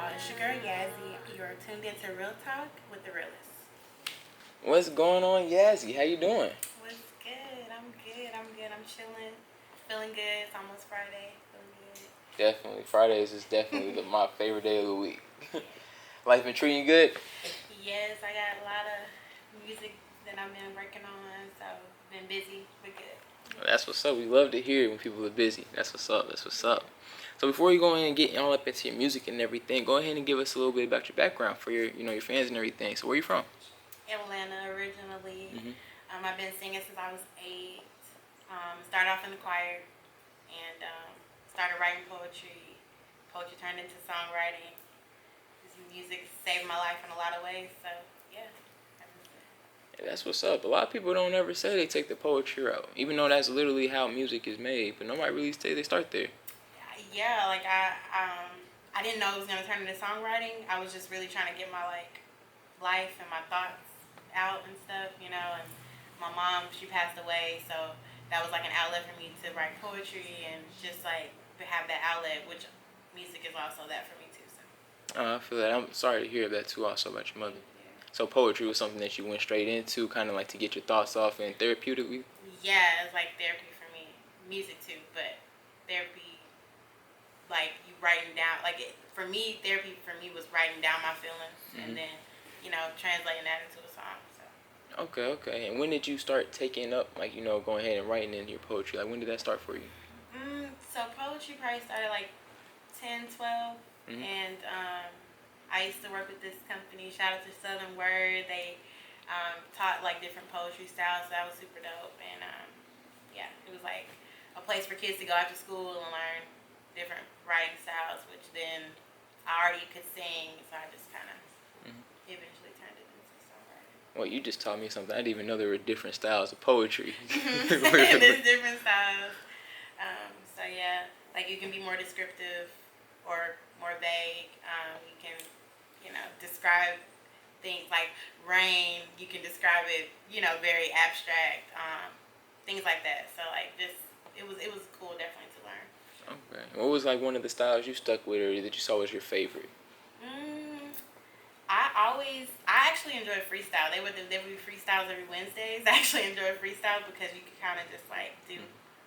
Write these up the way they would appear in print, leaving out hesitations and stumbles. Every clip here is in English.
y'all? It's your girl Yassie. You're tuned into Real Talk with the Reelest. What's going on, Yassie? How you doing? What's good? I'm good. I'm chilling. Feeling good. It's almost Friday. Feeling good. Definitely. Fridays is definitely my favorite day of the week. Life been treating you good? Yes, I got a lot of music that I've been working on, so been busy, but good. Well, that's what's up. We love to hear it when people are busy. That's what's up. That's what's up. So before you go in and get all up into your music and everything, go ahead and give us a little bit about your background for your fans and everything. So where you from? Atlanta originally. Mhm. I've been singing since I was 8. Started off in the choir and started writing poetry. Poetry turned into songwriting. This music saved my life in a lot of ways. So yeah. Yeah, that's what's up. A lot of people don't ever say they take the poetry route, even though that's literally how music is made. But nobody really say they start there. Yeah, like I didn't know it was gonna turn into songwriting. I was just really trying to get my life and my thoughts out and stuff, And my mom, she passed away, so that was like an outlet for me to write poetry and just like to have that outlet, which music is also that for me too. So I feel that. I'm sorry to hear that too. Also about your mother. So poetry was something that you went straight into, kind of like to get your thoughts off and therapeutically? Yeah, it's like therapy for me. Music too, but therapy, like you writing down, for me, therapy for me was writing down my feelings and then, translating that into a song. So. Okay. And when did you start taking up, going ahead and writing in your poetry? Like, when did that start for you? So poetry probably started like 10, 12. And I used to work with this company. Shout out to Southern Word. They taught like different poetry styles. So that was super dope. And it was like a place for kids to go after school and learn different writing styles, which then I already could sing. So I just kind of eventually turned it into songwriting. Well, you just taught me something. I didn't even know there were different styles of poetry. There's different styles. So yeah, like you can be more descriptive or more vague. You can, describe things like rain. You can describe it, very abstract. Things like that. So like it was cool definitely to learn. Okay. What was like one of the styles you stuck with or that you saw was your favorite? I actually enjoy freestyle. There would be freestyles every Wednesdays. I actually enjoy freestyle because you can kind of just like do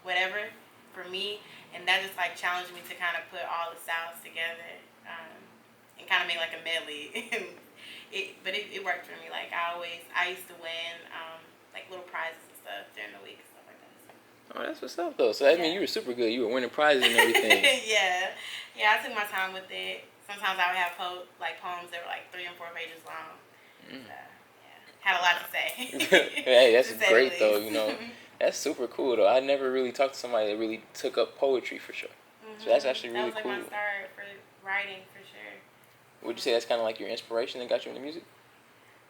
whatever for me, and that just like challenged me to kind of put all the styles together and kind of make like a medley. But it worked for me. Like I used to win like little prizes and stuff during the week and stuff like that. So. Oh, that's what's up though. So that means you were super good. You were winning prizes and everything. yeah. I took my time with it. Sometimes I would have poems that were like 3 and 4 pages long. So, had a lot to say. Hey, that's great though. That's super cool though. I never really talked to somebody that really took up poetry for sure. So that's actually really cool. That was like my start for writing for sure. Would you say that's kind of like your inspiration that got you into music?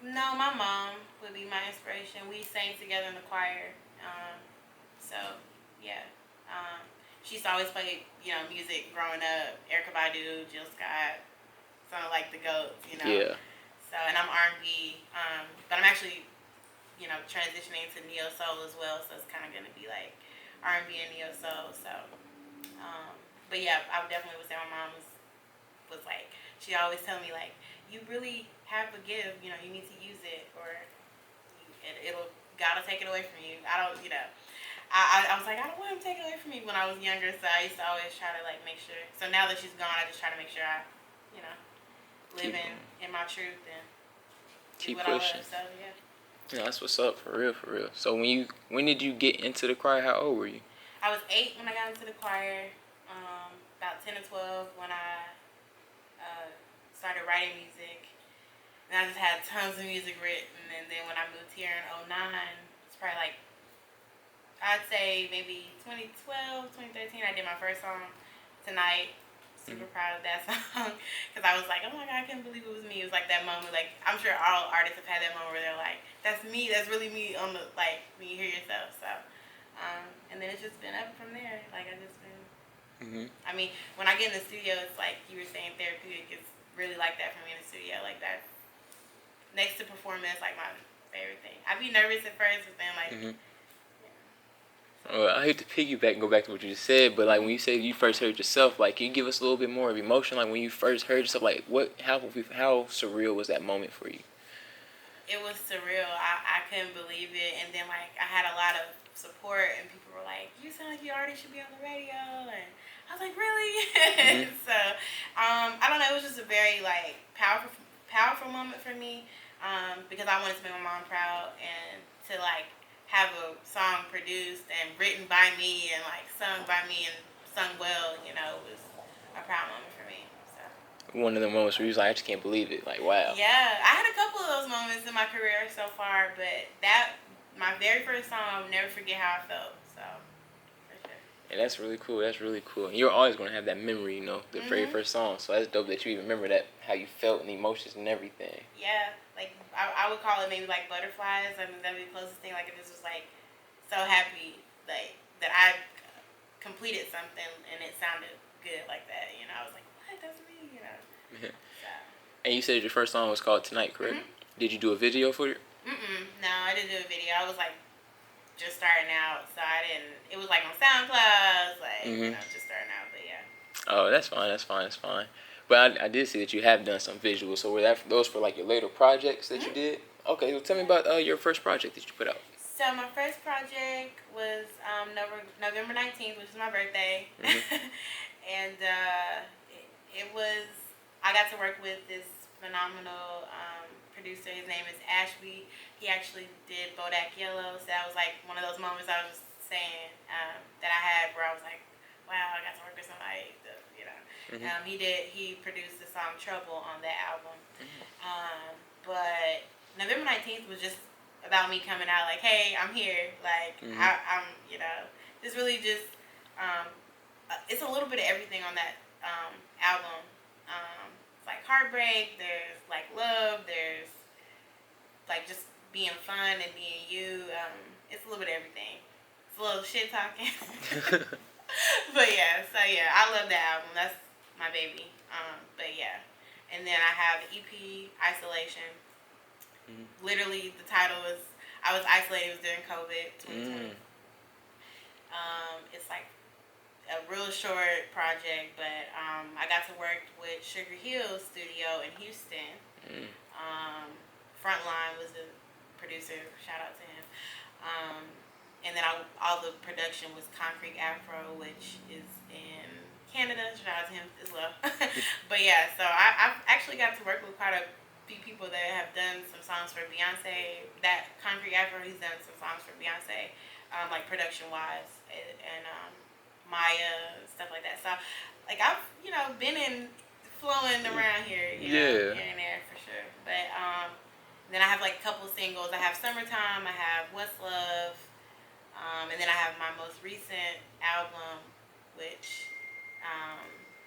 No, my mom would be my inspiration. We sang together in the choir. So yeah. She used to always play, music growing up. Erykah Badu, Jill Scott, some of like the GOATs, Yeah. So, and I'm R&B, but I'm actually, transitioning to Neo-Soul as well. So it's kind of going to be like R&B and Neo-Soul. So, but yeah, I definitely would say my mom was like, she always tell me like, you really have a gift, you need to use it or God will take it away from you. I don't, I was like, I don't want him to take it away from me when I was younger, so I used to always try to like make sure. So now that she's gone, I just try to make sure I, live in my truth and keep what pushing. I love. So yeah. Yeah, that's what's up for real. So when did you get into the choir? How old were you? I was 8 when I got into the choir. About 10 or 12 when I started writing music. And I just had tons of music written. And then when I moved here in 2009, it's probably like, I'd say maybe 2012, 2013, I did my first song, Tonight. Super proud of that song. Because I was like, oh my God, I can't believe it was me. It was like that moment, like, I'm sure all artists have had that moment where they're like, that's me, that's really me on the, like, when you hear yourself. So, and then it's just been up from there. Like, I've just been, I mean, when I get in the studio, it's like you were saying, therapeutic. It's really like that for me in the studio. Like that, next to performance, like my favorite thing. I'd be nervous at first, but then like, Well, I hate to piggyback and go back to what you just said, but like when you say you first heard yourself, like can you give us a little bit more of emotion? Like when you first heard yourself, like how surreal was that moment for you? It was surreal. I couldn't believe it. And then, like, I had a lot of support, and people were like, you sound like you already should be on the radio. And I was like, really? Mm-hmm. So, I don't know. It was just a very, like, powerful moment for me because I wanted to make my mom proud and to, like, have a song produced and written by me and, like, sung by me and sung well, you know, was a proud moment for me. So. One of the moments where you was like, I just can't believe it. Like, wow. Yeah, I had a couple of those moments in my career so far, but my very first song, I'll never forget how I felt. So, for sure. And that's really cool. That's really cool. And you're always gonna have that memory, you know, the very first song. So that's dope that you even remember that, how you felt and the emotions and everything. Yeah, like I would call it maybe like butterflies. I mean, that'd be the closest thing. Like, I just was like so happy, like that I completed something and it sounded good like that. You know, I was like, what? That's me. You know. So. And you said your first song was called Tonight, correct? Mm-hmm. Did you do a video for it? No, I didn't do a video. I was like just starting out, so I didn't. It was like on SoundCloud, like you know, just starting out. But yeah. Oh, that's fine. That's fine. That's fine. But I did see that you have done some visuals. So were those for like your later projects that you did? Okay, so tell me about your first project that you put out. So my first project was November 19th, which is my birthday, and it was. I got to work with this phenomenal producer. His name is Ashby. He actually did Bodak Yellow, so that was like one of those moments I was just saying that I had where I was like, wow, I got to work with somebody, you know. He produced the song Trouble on that album. But November 19th was just about me coming out like, hey, I'm here. Like, I'm, you know, it's really just, it's a little bit of everything on that album. It's like heartbreak, there's like love, there's like just being fun and being you. It's a little bit of everything. It's a little shit talking. But yeah, so yeah, I love that album. That's my baby. But yeah. And then I have the EP, Isolation. Literally, the title was, I was isolated, it was during COVID 2020. It's like a real short project, but I got to work with Sugar Hill Studio in Houston. Frontline was the producer, shout out to him. And then all the production was Concrete Afro, which is in Canada, shout out to him as well. But yeah, so I've actually got to work with quite a few people that have done some songs for Beyonce. That Concrete Afro, he's done some songs for Beyonce, like production-wise, and Maya, stuff like that. So, like, I've, you know, been flowing around here, you know, here and there for sure. But then I have like a couple of singles. I have Summertime, I have What's Love, and then I have my most recent album, which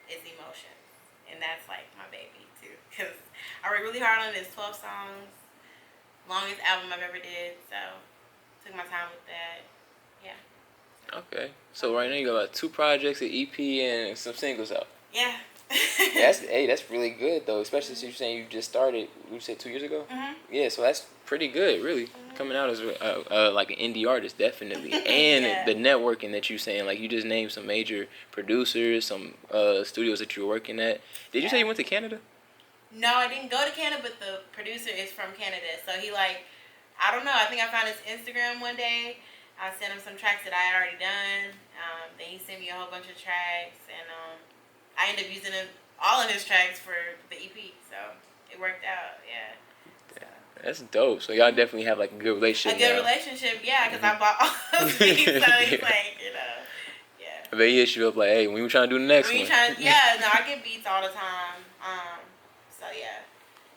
is Emotions. And that's like my baby too, because I worked really hard on it. It's 12 songs, longest album I've ever did, so took my time with that. Yeah. Okay, so right now you got about 2 projects, an EP, and some singles out. Yeah. That's really good though, especially since you're saying you just started. You said 2 years ago. Yeah, so that's pretty good, really. Coming out as like an indie artist, definitely, and the networking that you're saying, like you just named some major producers, some studios that you're working at. Did you say you went to Canada? No, I didn't go to Canada, but the producer is from Canada, so he like, I don't know. I think I found his Instagram one day. I sent him some tracks that I had already done. Then he sent me a whole bunch of tracks, and I ended up using all of his tracks for the EP, so it worked out. Yeah. So. That's dope. So y'all definitely have like a good relationship. Yeah, because I bought all those beats, so he's like, you know, yeah. I bet he hit you up like, hey, when you trying to do the next one? I get beats all the time. So yeah.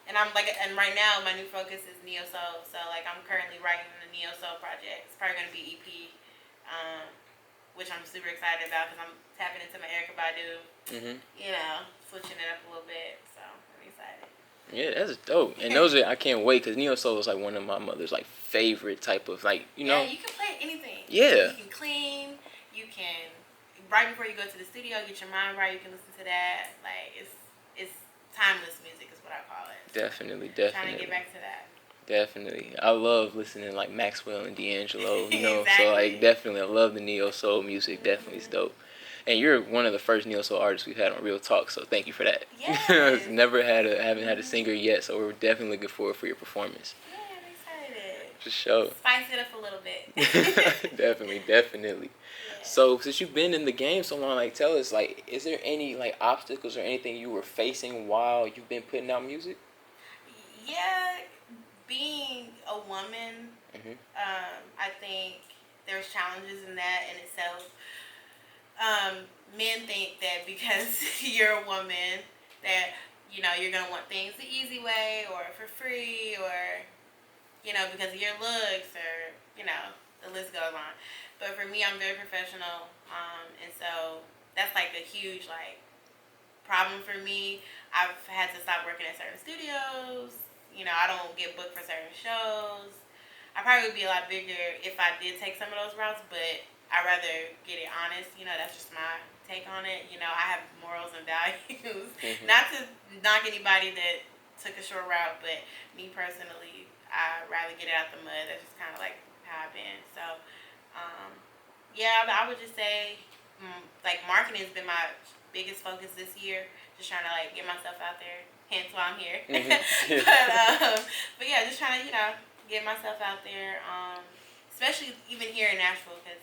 And I'm like, and right now my new focus is Neo-Soul. So like I'm currently writing the Neo-Soul project. It's probably gonna be EP, which I'm super excited about because I'm tapping into my Erykah Badu. You know, switching it up a little bit. So I'm excited. Yeah, that's dope. And those are, I can't wait because Neo-Soul is like one of my mother's like favorite type of like, you know. Yeah, you can play anything. Yeah. You can clean. You can right before you go to the studio, get your mind right. You can listen to that. Like it's timeless music is what I call it. Definitely. Trying to get back to that. Definitely. I love listening to like Maxwell and D'Angelo, you know. Exactly. So like definitely I love the neo soul music. Definitely it's dope. And you're one of the first neo soul artists we've had on Real Talk, so thank you for that. Yes. Haven't had a singer yet, so we're definitely looking forward for your performance. Yeah, I'm excited. For sure. Spice it up a little bit. Definitely. Yeah. So since you've been in the game so long, like tell us, like, is there any like obstacles or anything you were facing while you've been putting out music? Yeah, being a woman, I think there's challenges in that in itself. Men think that because you're a woman that, you know, you're going to want things the easy way or for free or, you know, because of your looks or, you know, the list goes on. But for me, I'm very professional. And so that's like a huge, like, problem for me. I've had to stop working at certain studios. You know, I don't get booked for certain shows. I probably would be a lot bigger if I did take some of those routes, but I'd rather get it honest. You know, that's just my take on it. You know, I have morals and values. Not to knock anybody that took a short route, but me personally, I'd rather get it out the mud. That's just kind of like how I've been. So, yeah, I would just say, like, marketing has been my biggest focus this year. Just trying to, like, get myself out there. Hence why I'm here. But yeah, just trying to, you know, get myself out there. Especially even here in Nashville, because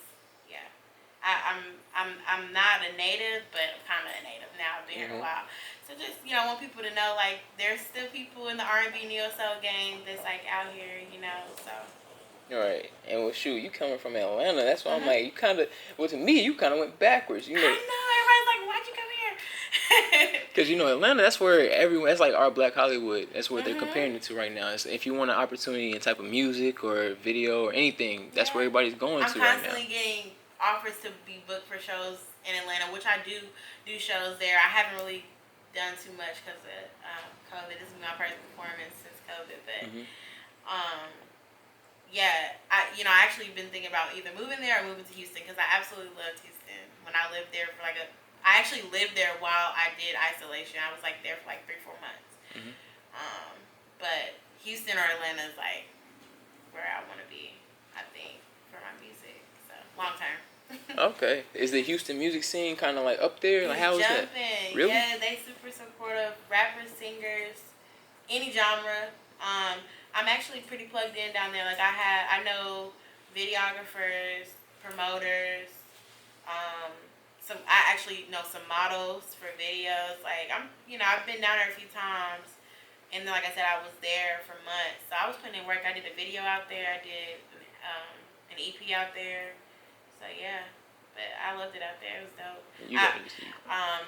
yeah, I'm not a native, but I'm kind of a native now. I've been here a while, so just, you know, I want people to know, like, there's still people in the R&B neo soul game that's like out here, you know. So. Right, and well, shoot, you coming from Atlanta, that's why I'm like, you kind of, well, to me, you kind of went backwards, you know. I know, everybody's like, why'd you come here? Because, you know, Atlanta, that's where everyone, that's like our Black Hollywood, that's what they're comparing it to right now. It's, if you want an opportunity in type of music or video or anything, that's where everybody's going to right now. I'm constantly getting offers to be booked for shows in Atlanta, which I do shows there. I haven't really done too much because of COVID. This is my first performance since COVID, but yeah, I actually been thinking about either moving there or moving to Houston because I absolutely loved Houston. When I lived there for I actually lived there while I did isolation. I was like there for like 3-4 months. But Houston or Atlanta is like where I want to be, I think, for my music. So long term. Okay, is the Houston music scene kind of like up there? Like, how is that? Really? Yeah, they super supportive. Rappers, singers, any genre. I'm actually pretty plugged in down there. Like I know videographers, promoters. I actually know some models for videos. Like I've been down there a few times, and then, like I said, I was there for months. So I was putting in work. I did a video out there. I did an EP out there. So yeah. But I loved it out there. It was dope. I'm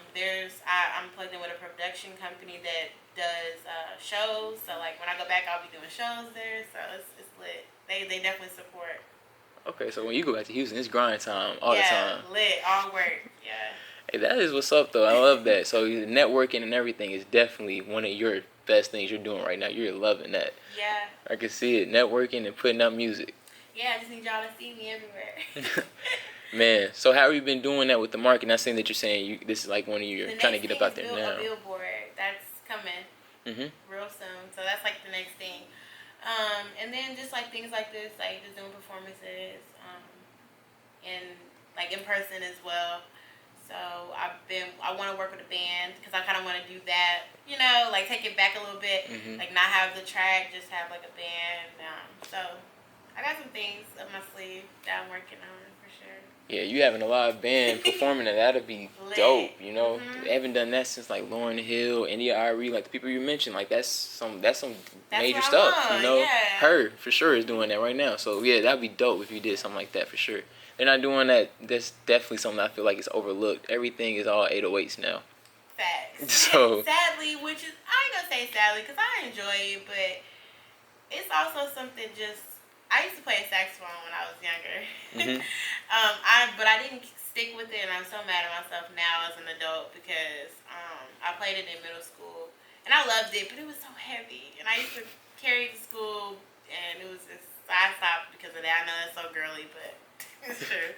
plugged in with a production company that does shows. So like when I go back, I'll be doing shows there. So it's lit. They definitely support. Okay, so when you go back to Houston, it's grind time all the time. Yeah, lit, all work. Yeah. Hey, that is what's up though. I love that. So networking and everything is definitely one of your best things you're doing right now. You're loving that. Yeah. I can see it. Networking and putting out music. Yeah, I just need y'all to see me everywhere. Man, so how have you been doing that with the market? Not saying that you're saying this is like one of you're trying to get up out there now. A billboard that's coming real soon. So that's like the next thing. And then just like things like this, like just doing performances, and like in person as well. So I want to work with a band because I kind of want to do that, you know, like take it back a little bit, like not have the track, just have like a band. So I got some things up my sleeve that I'm working on for sure. Yeah, you having a live band performing and that'd be dope, you know. They haven't done that since like Lauryn Hill, India Arie, like the people you mentioned, like that's some major stuff, you know. Yeah. Her for sure is doing that right now. So yeah, that'd be dope if you did something like that for sure. They're not doing that. That's definitely something I feel like is overlooked. Everything is all 808s now. Facts. So and sadly, which is I ain't gonna say sadly because I enjoy it, but it's also something just. I used to play a saxophone when I was younger. But I didn't stick with it, and I'm so mad at myself now as an adult because I played it in middle school, and I loved it, but it was so heavy, and I used to carry it to school, and it was just I stopped because of that. I know that's so girly, but it's true.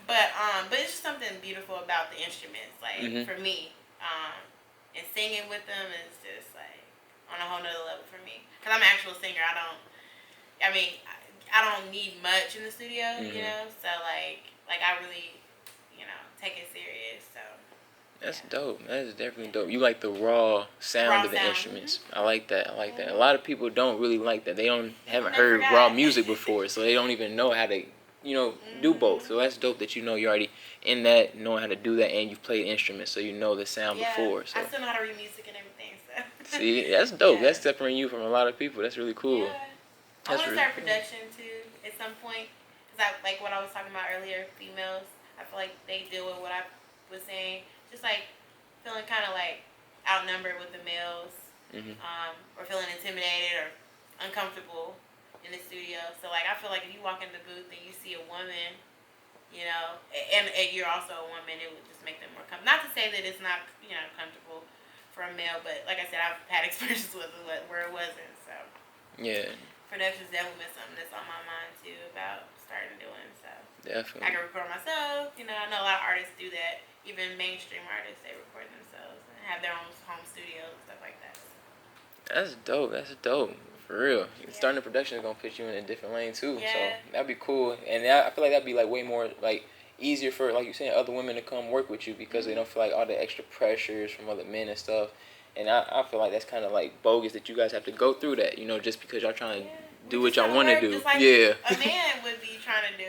But it's just something beautiful about the instruments, like for me, and singing with them is just like on a whole nother level for me because I'm an actual singer. I don't I mean, I don't need much in the studio, you know. So like I really, take it serious. So. That's dope. That is definitely dope. You like the raw sound of the instruments. I like that. A lot of people don't really like that. They haven't heard raw music before, so they don't even know how to, do both. So that's dope that you're already in that, knowing how to do that, and you've played instruments, so you know the sound before. So I still know how to read music and everything. So. See, that's dope. That's separating you from a lot of people. That's really cool. Yeah. I want to start production too at some point, because like what I was talking about earlier, females. I feel like they deal with what I was saying. Just like feeling kind of like outnumbered with the males, or feeling intimidated or uncomfortable in the studio. So like I feel like if you walk in the booth and you see a woman, and you're also a woman, it would just make them more comfortable. Not to say that it's not comfortable for a male, but like I said, I've had experiences with it where it wasn't. So yeah, production's definitely been something that's on my mind too about starting doing. So definitely, I can record myself. I know a lot of artists do that. Even mainstream artists, they record themselves and have their own home studios and stuff like that. That's dope. That's dope. For real. Starting a production is going to put you in a different lane, too. Yeah. So, that'd be cool. And I feel like that'd be, like, way more, like, easier for, like you're saying, other women to come work with you because they don't feel like all the extra pressures from other men and stuff. And I feel like that's kind of, like, bogus that you guys have to go through that, just because y'all trying to do what y'all want to do. Just like a man would be trying to do,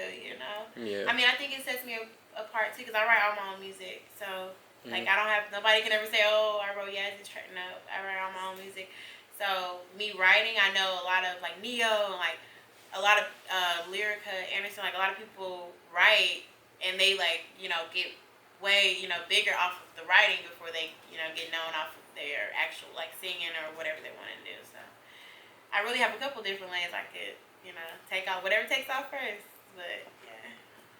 Yeah. I mean, I think it sets me apart, too, because I write all my own music. So, like, I don't have, nobody can ever say, oh, I wrote Yassie's track. No, I write all my own music. So, me writing, I know a lot of, like, Neo and, like, a lot of Lyrica, Anderson, like, a lot of people write, and they, like, get way, bigger off of the writing before they, get known off of their actual, like, singing or whatever they want to do. So, I really have a couple different lanes I could, take off, whatever takes off first. But, yeah.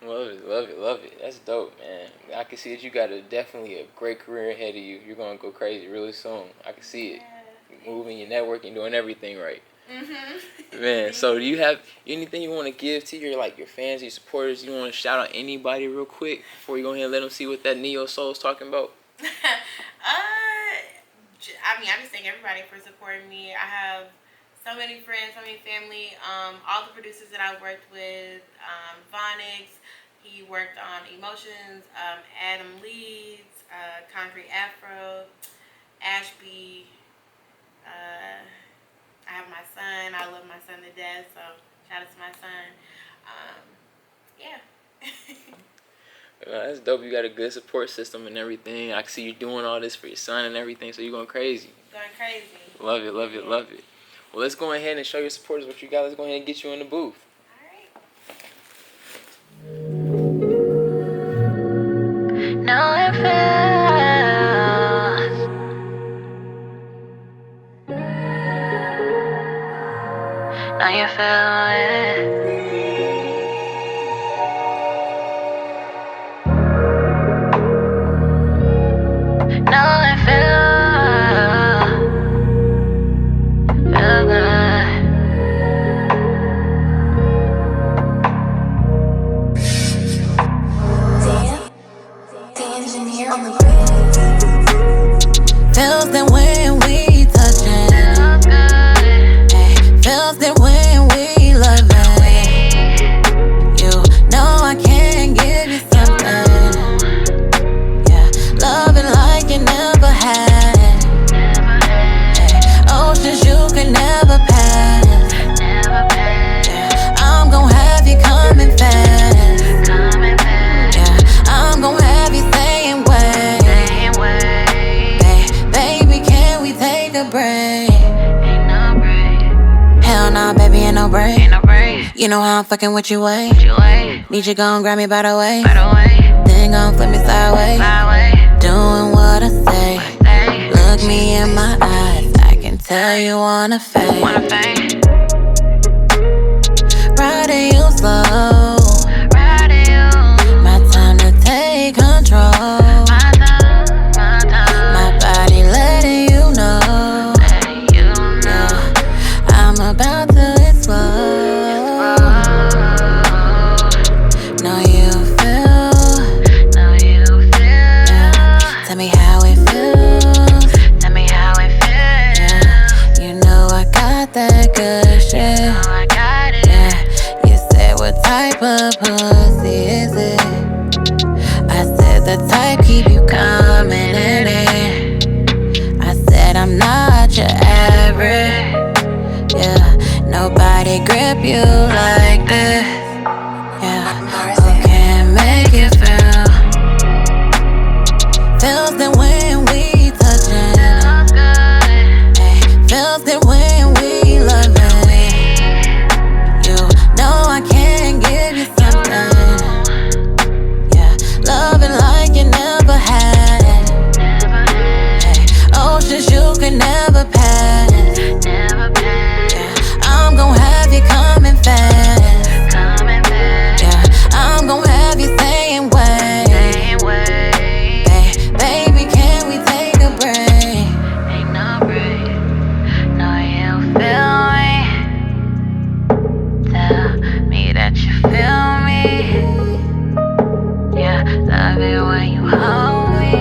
Love it. That's dope, man. I can see that you got definitely a great career ahead of you. You're going to go crazy really soon. I can see it. You're moving, you're networking, doing everything right. Man, so do you have anything you want to give to your fans, your supporters? You want to shout out anybody real quick before you go ahead and let them see what that Neo-Soul is talking about? I just thank everybody for supporting me. I have so many friends, so many family. All the producers that I worked with, Vonix, he worked on Emotions, Adam Leeds, Concrete Afro, Ashby. I have my son. I love my son to death, so shout out to my son. That's dope. You got a good support system and everything. I can see you doing all this for your son and everything, so you're going crazy. Going crazy. Love it. Well, let's go ahead and show your supporters what you got. Let's go ahead and get you in the booth. Now it feels. Now you feel it. Now it feels. Feel good. Feels that when we touchin', feels that when we lovin'. You know I can give you something, loving like you never had. Oceans you can never pass. I'm gon' have you coming fast. I'm gon' have you saying wait. Baby, can we take a break? Hell nah, baby, ain't no break. You know how I'm fucking with you, way. Need you gon' grab me by the way. Then gon' flip me sideways. Doing what I say. Look me in my eyes. I can tell you wanna fade. Riding you slow. My time to take control. My body letting you know. I'm about to explode. Know you feel. Tell me how it feels. You know I got you coming in it. I said I'm not your average. Yeah, nobody grip you like this. Yeah, who can make you feel? Feels that when we touching. Ay, feels that when we loving. You know I can give you something. Yeah, loving like you never had. Ay, oceans you can never pass. Yeah, I'm gon' have you coming fast. Yeah, I'm gon' have you saying wait. Baby, can we take a break? Ain't no break. No, you feel me. Tell me that you feel me. Yeah, love it when you hold me.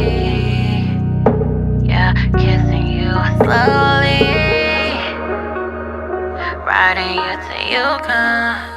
Yeah, kissing you slowly. Riding you till you come.